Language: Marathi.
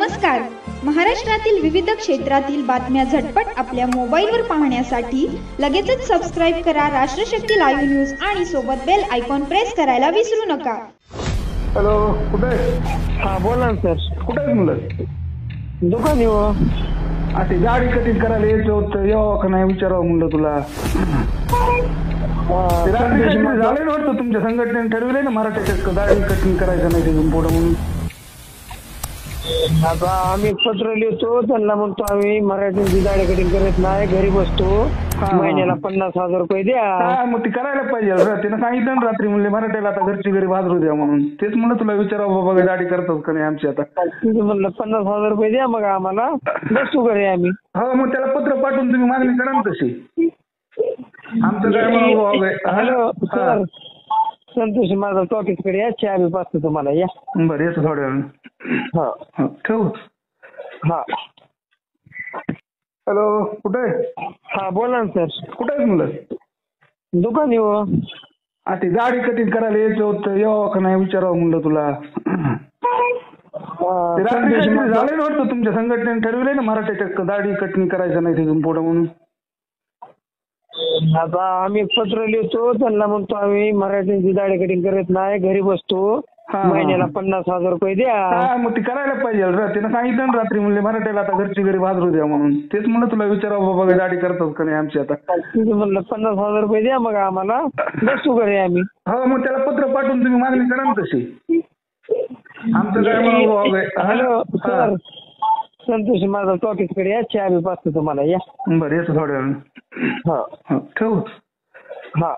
नमस्कार. महाराष्ट्रातील विविध क्षेत्रातील बातम्या झटपट आपल्या मोबाईलवर पाहण्यासाठी लगेचच सबस्क्राईब करा राष्ट्रशक्ती लाईव्ह न्यूज आणि सोबत बेल आयकॉन प्रेस करायला विसरू नका. हॅलो, कुठे आहे? हा बोला ना सर. कुठे आहे मुलं? दुकान येऊ. ते गाडी कटिंग करायला यायचं होतं, यावं का नाही विचारावं म्हणलं तुला. झालं ना वाटतं तुमच्या संघटनेने ठरविलंय ना मराठ्याच्या दाढी कटिंग करायचं नाही तिथून पुढे म्हणून. आता आम्ही पत्र लिहितो त्यांना, म्हणतो आम्ही मराठ्यांची दाढी कटिंग करत नाही, घरी बसतो, महिन्याला 50,000 रुपये द्या. मग ती करायला पाहिजे. तिनं सांगितलं ना रात्री म्हणले मराठ्याला आता घरची घरी बाजरू द्या म्हणून. तेच म्हणलं तुला विचारावं बाबा दाढी करतात का नाही आमची आता. म्हणलं 50,000 रुपये द्या, मग आम्हाला बसतो घरी आम्ही. हो, मग त्याला पत्र पाठवून तुम्ही मागणी करा ना तशी. आमचं काय. हॅलो सर, संतोष माझा टॉकीजकडे या, चहा बी पाचतो तुम्हाला, या. बरं येतो थोड्या वेळ. हा ठेवू. हा. हॅलो, कुठे आहे? हा बोला ना सर. कुठे आहेत मुलं? दुकान येऊ. ते दाढी कटिंग करायला यायचं होतं, यावं का नाही विचारावं म्हणलं तुला. झालं ना वाटतं तुमच्या संघटनेने ठरविलंय ना मराठ्याच्या दाढी कटिंग करायचं नाही तिथून पुढे म्हणून. आता आम्ही पत्र लिहितो त्यांना, म्हणतो आम्ही मराठ्यांची दाढी कटिंग करत नाही, घरी बसतो, महिन्याला 50,000 रुपये द्या. मग ती करायला पाहिजे. तिनं सांगितलं ना रात्री म्हणले मराठ्याला आता घरची घरी बाजरू द्या म्हणून. तेच म्हणलं तुला विचारावं बाबा दाढी करतात का नाही आमची आता. म्हणलं 50,000 रुपये द्या, मग आम्हाला बसतो घरी आम्ही. हो, मग त्याला पत्र पाठवून तुम्ही मागणी करा ना तशी. आमचं काय. हॅलो सर, संतोष माझा टॉकीजकडे या, चहा बी पाचतो तुम्हाला, या. बरं येतो थोड्या वेळ. हा ठेवू. हा.